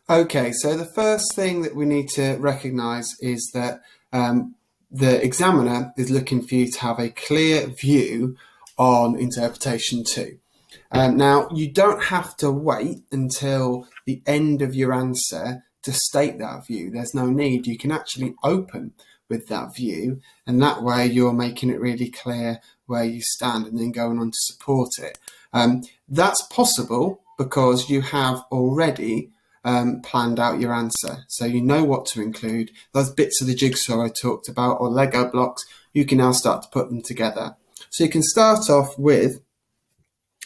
Okay, so the first thing that we need to recognise is that the examiner is looking for you to have a clear view on interpretation 2. Now, you don't have to wait until the end of your answer to state that view. There's no need. You can actually open with that view, and that way you're making it really clear where you stand and then going on to support it. That's possible because you have already planned out your answer. So you know what to include. Those bits of the jigsaw I talked about, or Lego blocks, you can now start to put them together. So you can start off with,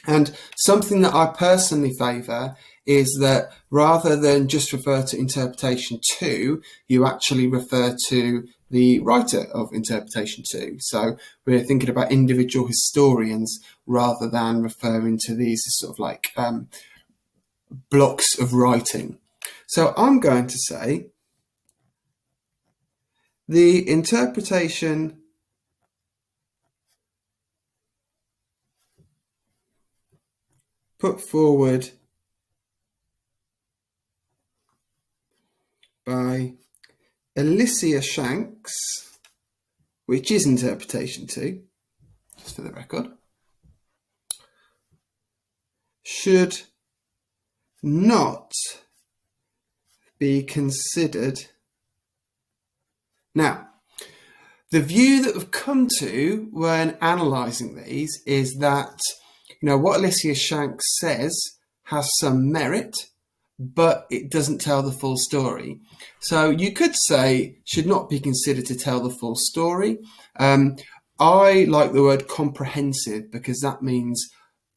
and something that I personally favour is that rather than just refer to interpretation 2, you actually refer to the writer of interpretation 2. So we're thinking about individual historians rather than referring to these as sort of like blocks of writing. So I'm going to say the interpretation put forward by Alicia Shanks, which is interpretation 2, just for the record, should not be considered. Now, the view that we've come to when analysing these is that, what Alicia Shanks says has some merit, but it doesn't tell the full story. So you could say should not be considered to tell the full story. I like the word comprehensive because that means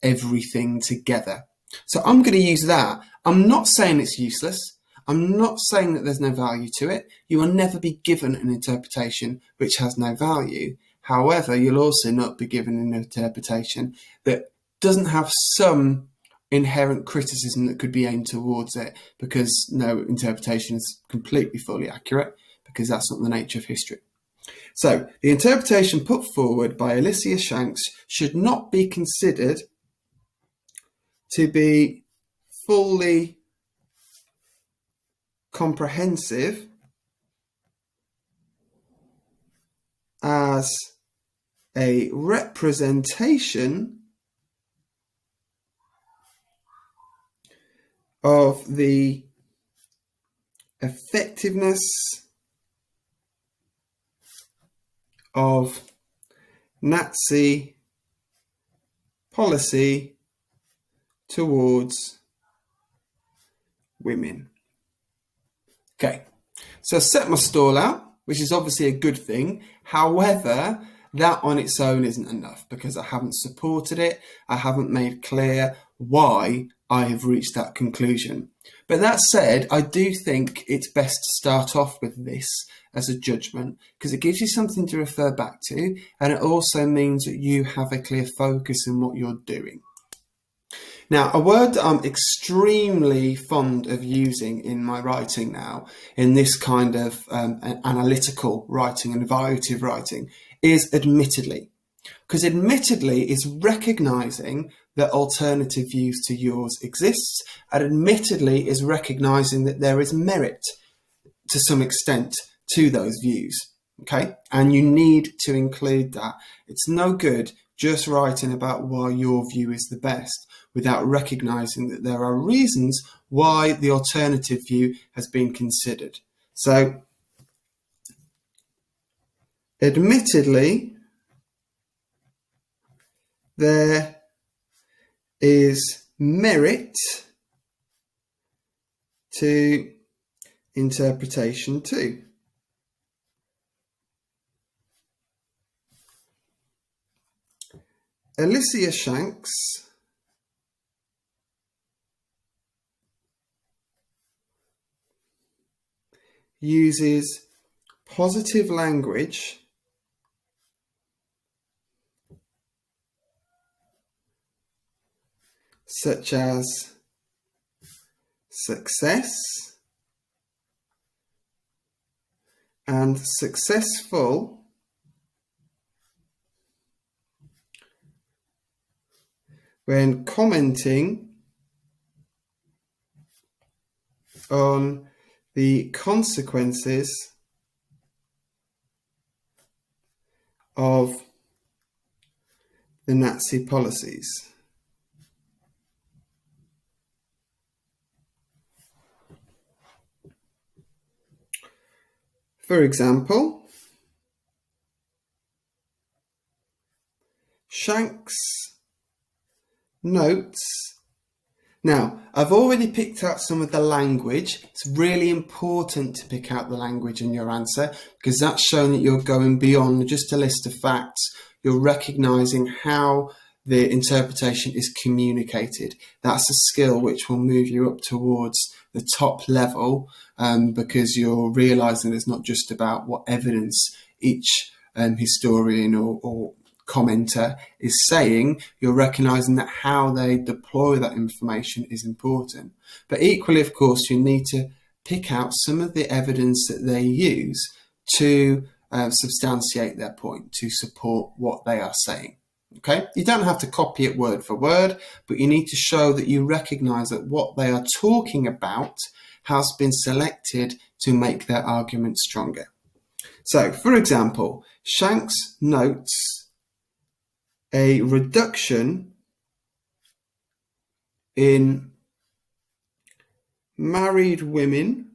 everything together. So I'm going to use that. I'm not saying it's useless. I'm not saying that there's no value to it. You will never be given an interpretation which has no value. However, you'll also not be given an interpretation that doesn't have some inherent criticism that could be aimed towards it, because no interpretation is completely fully accurate, because that's not the nature of history. So the interpretation put forward by Alicia Shanks should not be considered to be fully comprehensive as a representation of the effectiveness of Nazi policy towards women. Okay, so I set my stall out, which is obviously a good thing. However, that on its own isn't enough because I haven't supported it. I haven't made clear why I have reached that conclusion. But that said, I do think it's best to start off with this as a judgment because it gives you something to refer back to, and it also means that you have a clear focus in what you're doing. Now, a word that I'm extremely fond of using in my writing now, in this kind of analytical writing and evaluative writing, is admittedly. Because admittedly is recognising that alternative views to yours exist, and admittedly is recognising that there is merit to some extent to those views. Okay, and you need to include that. It's no good just writing about why your view is the best without recognising that there are reasons why the alternative view has been considered. So, admittedly, there is merit to interpretation 2. Alicia Shanks uses positive language such as success and successful when commenting on the consequences of the Nazi policies. For example, Shanks notes. Now, I've already picked out some of the language. It's really important to pick out the language in your answer because that's showing that you're going beyond just a list of facts. You're recognising how the interpretation is communicated. That's a skill which will move you up towards the top level because you're realising it's not just about what evidence each historian or commenter is saying. You're recognising that how they deploy that information is important. But equally, of course, you need to pick out some of the evidence that they use to substantiate their point, to support what they are saying. Okay, you don't have to copy it word for word, but you need to show that you recognise that what they are talking about has been selected to make their argument stronger. So, for example, Shanks notes a reduction in married women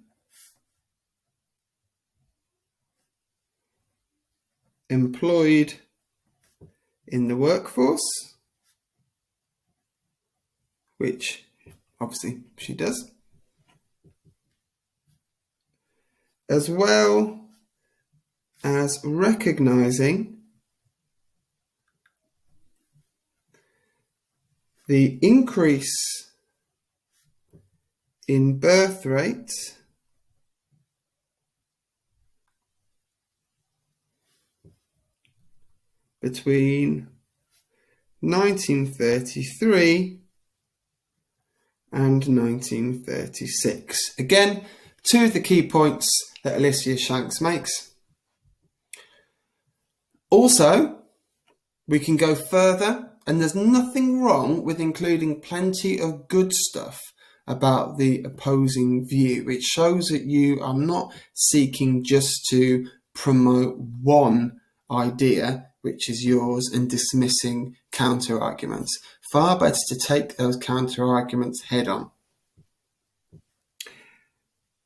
employed in the workforce, which obviously she does, as well as recognising the increase in birth rate between 1933 and 1936. Again, two of the key points that Alicia Shanks makes. Also, we can go further, and there's nothing wrong with including plenty of good stuff about the opposing view. It shows that you are not seeking just to promote one idea, which is yours, and dismissing counter-arguments. Far better to take those counter-arguments head on.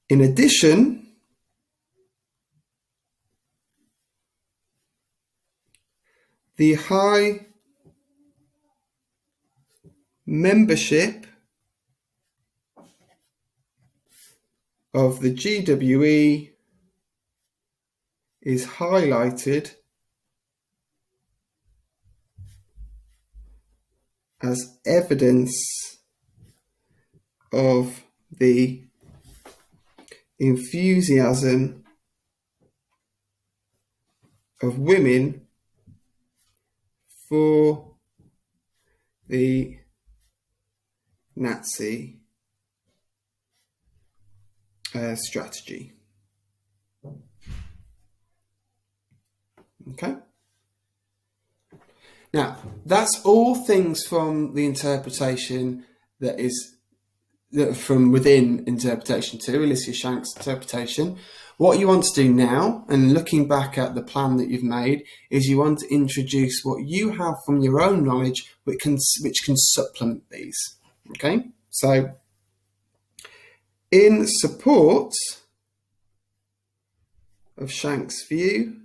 In addition, the high membership of the GWE is highlighted as evidence of the enthusiasm of women for the Nazi strategy. Okay. Now, that's all things from the interpretation that is from within interpretation 2, Alicia Shanks' interpretation. What you want to do now, and looking back at the plan that you've made, is you want to introduce what you have from your own knowledge which can supplement these. Okay, so in support of Shanks' view.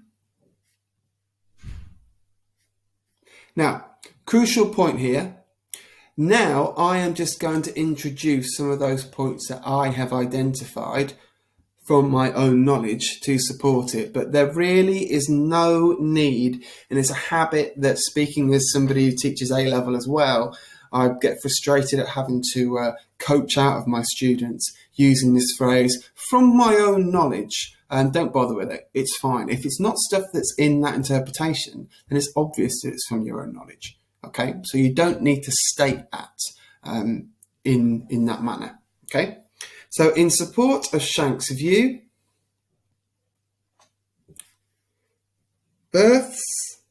Now, crucial point here. Now I am just going to introduce some of those points that I have identified from my own knowledge to support it, but there really is no need, and it's a habit that, speaking as somebody who teaches A-level as well, I get frustrated at having to coach out of my students using this phrase, from my own knowledge. And don't bother with it, it's fine. If it's not stuff that's in that interpretation, then it's obvious that it's from your own knowledge. Okay, so you don't need to state that in that manner. Okay, so in support of Shanks' view, births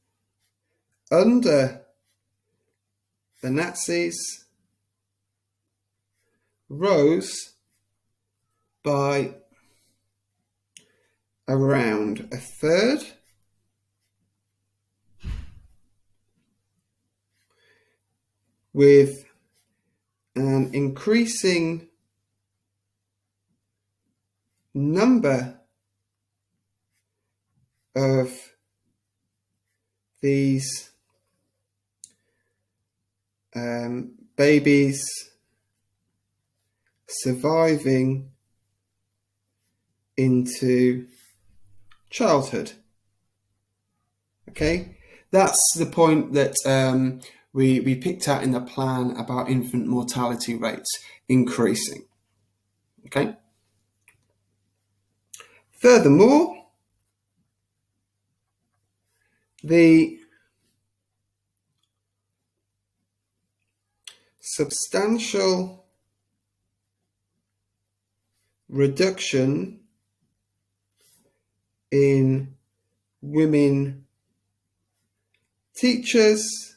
under the Nazis rose by around a third, with an increasing number of these babies surviving into childhood. Okay, that's the point that we picked out in the plan about infant mortality rates increasing. Okay. Furthermore, the substantial reduction in women teachers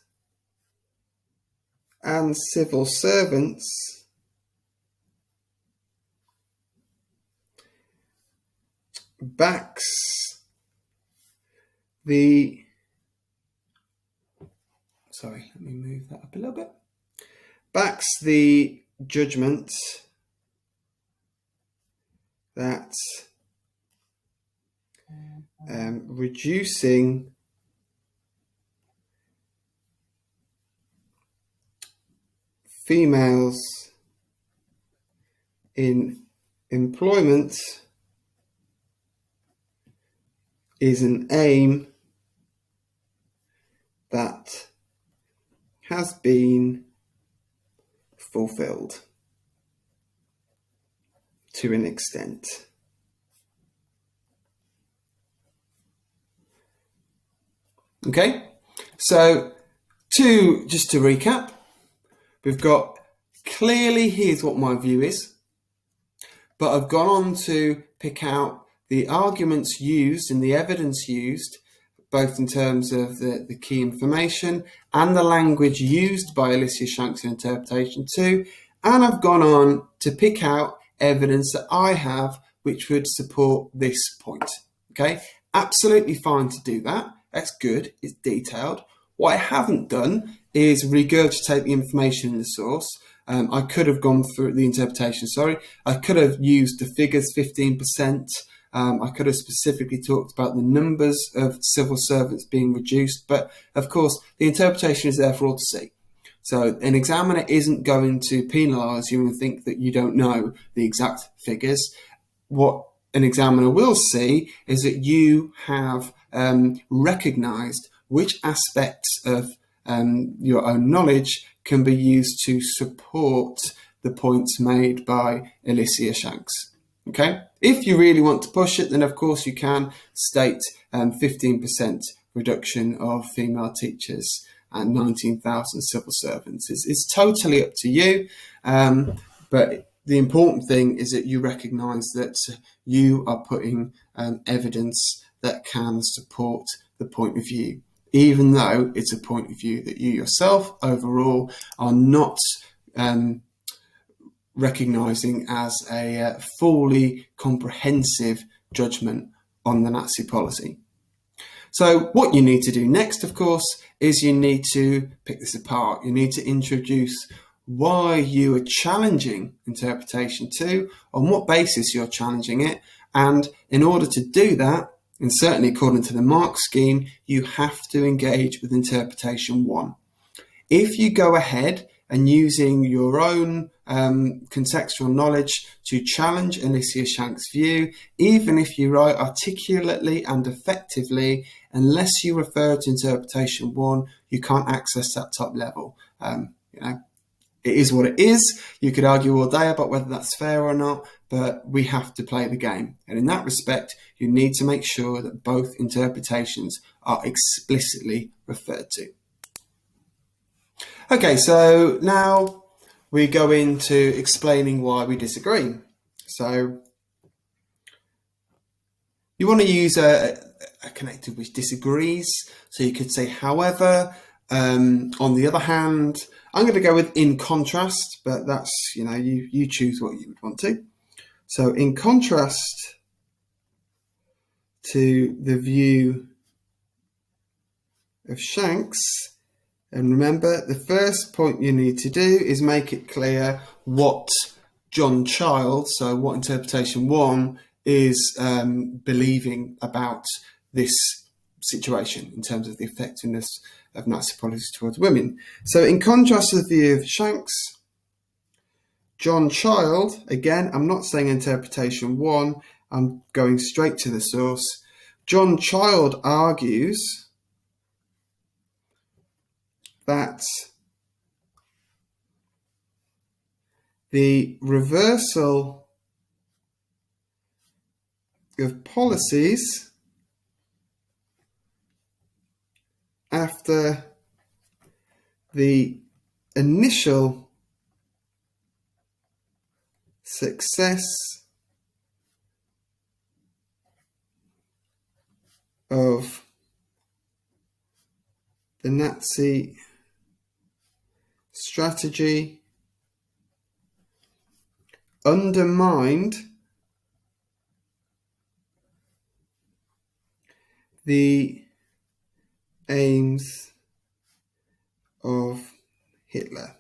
and civil servants backs the judgment that reducing females in employment is an aim that has been fulfilled to an extent. Okay, so just to recap, we've got clearly here's what my view is, but I've gone on to pick out the arguments used and the evidence used, both in terms of the key information and the language used by Alicia Shanks in interpretation 2, and I've gone on to pick out evidence that I have which would support this point. Okay, absolutely fine to do that. That's good, it's detailed. What I haven't done is regurgitate the information in the source. I could have gone through the interpretation, I could have used the figures 15%. I could have specifically talked about the numbers of civil servants being reduced, but of course the interpretation is there for all to see. So an examiner isn't going to penalise you and think that you don't know the exact figures. What an examiner will see is that you have recognised which aspects of your own knowledge can be used to support the points made by Alicia Shanks. Okay, if you really want to push it, then of course you can state 15% reduction of female teachers and 19,000 civil servants. It's totally up to you, but the important thing is that you recognise that you are putting evidence that can support the point of view, even though it's a point of view that you yourself overall are not recognising as a fully comprehensive judgment on the Nazi policy. So what you need to do next, of course, is you need to pick this apart. You need to introduce why you are challenging interpretation 2, on what basis you're challenging it, and in order to do that, and certainly according to the mark scheme, you have to engage with interpretation 1. If you go ahead and using your own contextual knowledge to challenge Alicia Shanks' view, even if you write articulately and effectively, unless you refer to interpretation 1, you can't access that top level. It is what it is. You could argue all day about whether that's fair or not, but we have to play the game. And in that respect, you need to make sure that both interpretations are explicitly referred to. Okay, so now we go into explaining why we disagree. So you want to use a connective which disagrees. So you could say, however, on the other hand, I'm going to go with in contrast, but that's, you choose what you would want to. So in contrast to the view of Shanks, and remember, the first point you need to do is make it clear what John Child, so what interpretation 1, is believing about this situation in terms of the effectiveness of Nazi policies towards women. So in contrast to the view of Shanks, John Child, again, I'm not saying interpretation 1, I'm going straight to the source. John Child argues that the reversal of policies after the initial success of the Nazi strategy undermined the aims of Hitler.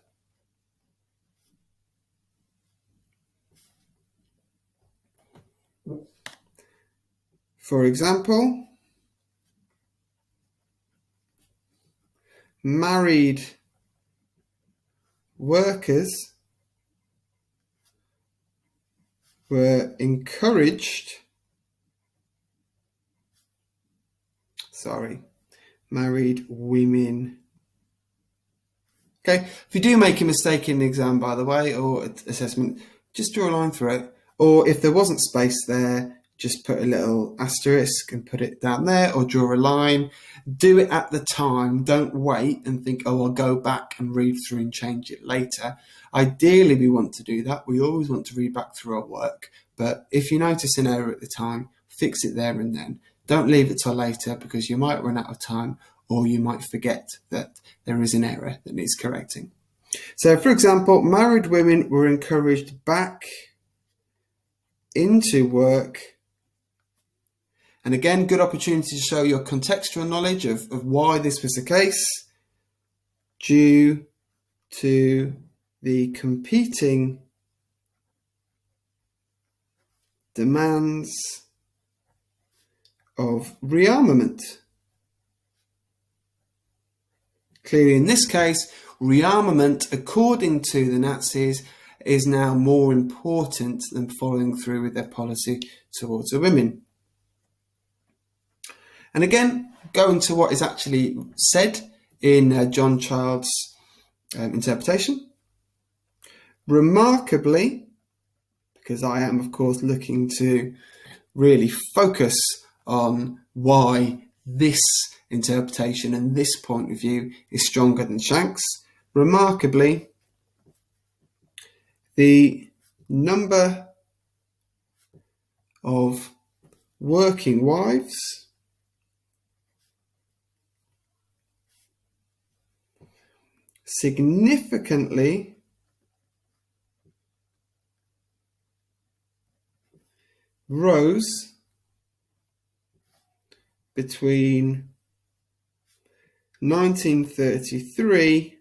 For example, married workers were encouraged, married women. Okay, if you do make a mistake in the exam, by the way, or assessment, just draw a line through it. Or if there wasn't space there, just put a little asterisk and put it down there, or draw a line. Do it at the time. Don't wait and think, oh, I'll go back and read through and change it later. Ideally, we want to do that. We always want to read back through our work. But if you notice an error at the time, fix it there and then. Don't leave it till later, because you might run out of time, or you might forget that there is an error that needs correcting. So, for example, married women were encouraged back into work. And again, good opportunity to show your contextual knowledge of why this was the case, due to the competing demands of rearmament. Clearly, in this case, rearmament, according to the Nazis, is now more important than following through with their policy towards the women. And again, going to what is actually said in John Child's interpretation. Remarkably, because I am, of course, looking to really focus on why this interpretation and this point of view is stronger than Shanks. Remarkably, the number of working wives significantly rose between 1933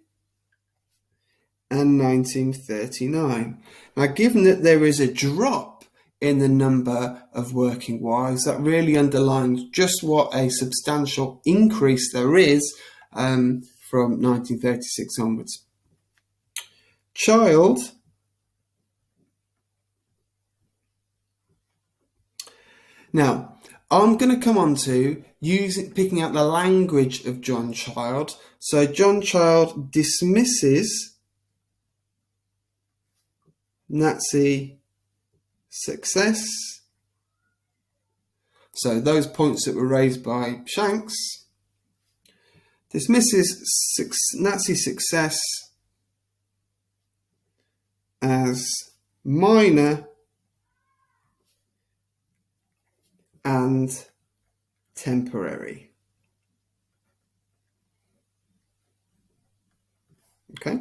and 1939. Now, given that there is a drop in the number of working wives, that really underlines just what a substantial increase there is from 1936 onwards. Child Now, I'm going to come on to picking out the language of John Child. So John Child dismisses Nazi success. So those points that were raised by Shanks, dismisses Nazi success as minor and temporary. Okay.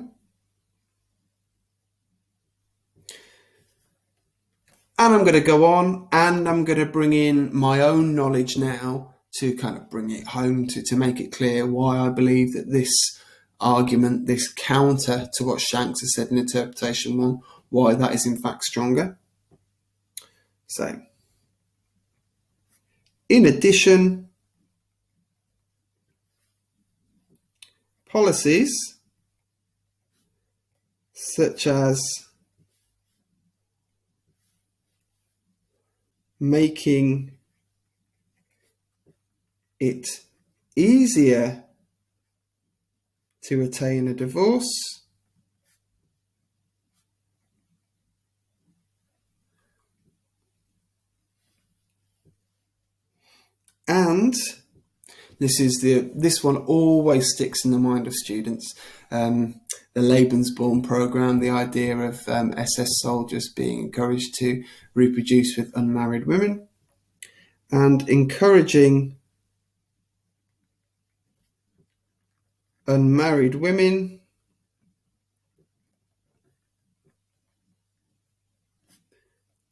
And I'm going to go on and I'm going to bring in my own knowledge now to kind of bring it home, to make it clear why I believe that this argument, this counter to what Shanks has said in interpretation 1, why that is in fact stronger. So, in addition, policies such as making it easier to attain a divorce and this one always sticks in the mind of students. The Lebensborn program, the idea of SS soldiers being encouraged to reproduce with unmarried women and encouraging unmarried women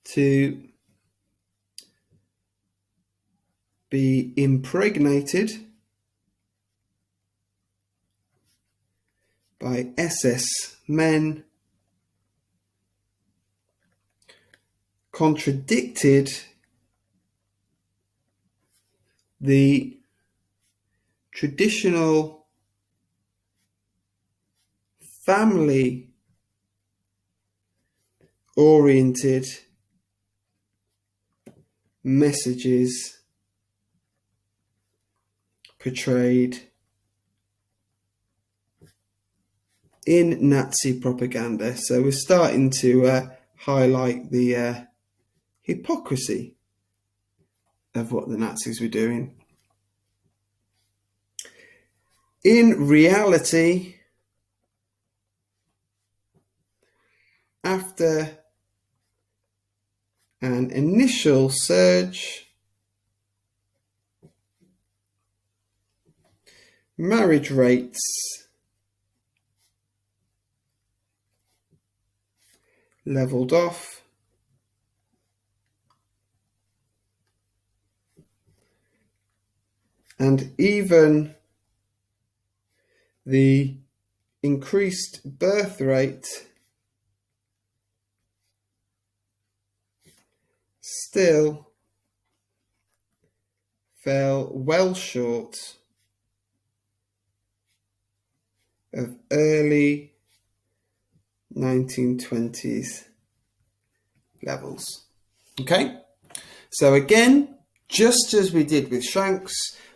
to be impregnated by SS men contradicted the traditional family-oriented messages portrayed in Nazi propaganda. So we're starting to highlight the hypocrisy of what the Nazis were doing. In reality, after an initial surge, marriage rates leveled off, and even the increased birth rate still fell well short of early 1920s levels. Okay, so again, just as we did with Shanks,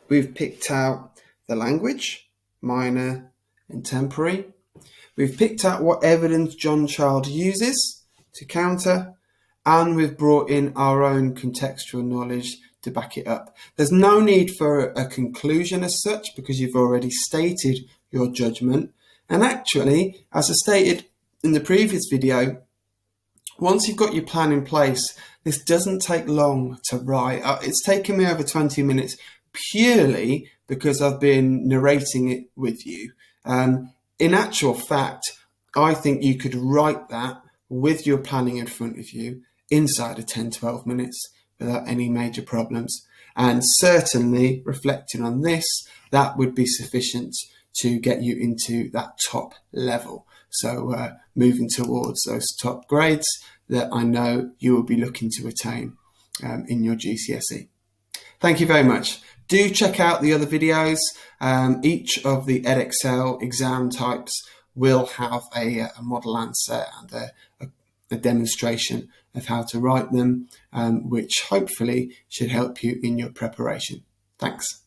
we've picked out the language, minor and temporary. We've picked out what evidence John Child uses to counter, and we've brought in our own contextual knowledge to back it up. There's no need for a conclusion as such because you've already stated your judgment. And actually, as I stated in the previous video, once you've got your plan in place, this doesn't take long to write. It's taken me over 20 minutes purely because I've been narrating it with you. In actual fact, I think you could write that with your planning in front of you inside of 10-12 minutes without any major problems. And certainly, reflecting on this, that would be sufficient to get you into that top level. So moving towards those top grades that I know you will be looking to attain in your GCSE. Thank you very much. Do check out the other videos. Each of the Edexcel exam types will have a model answer and a demonstration of how to write them, which hopefully should help you in your preparation. Thanks.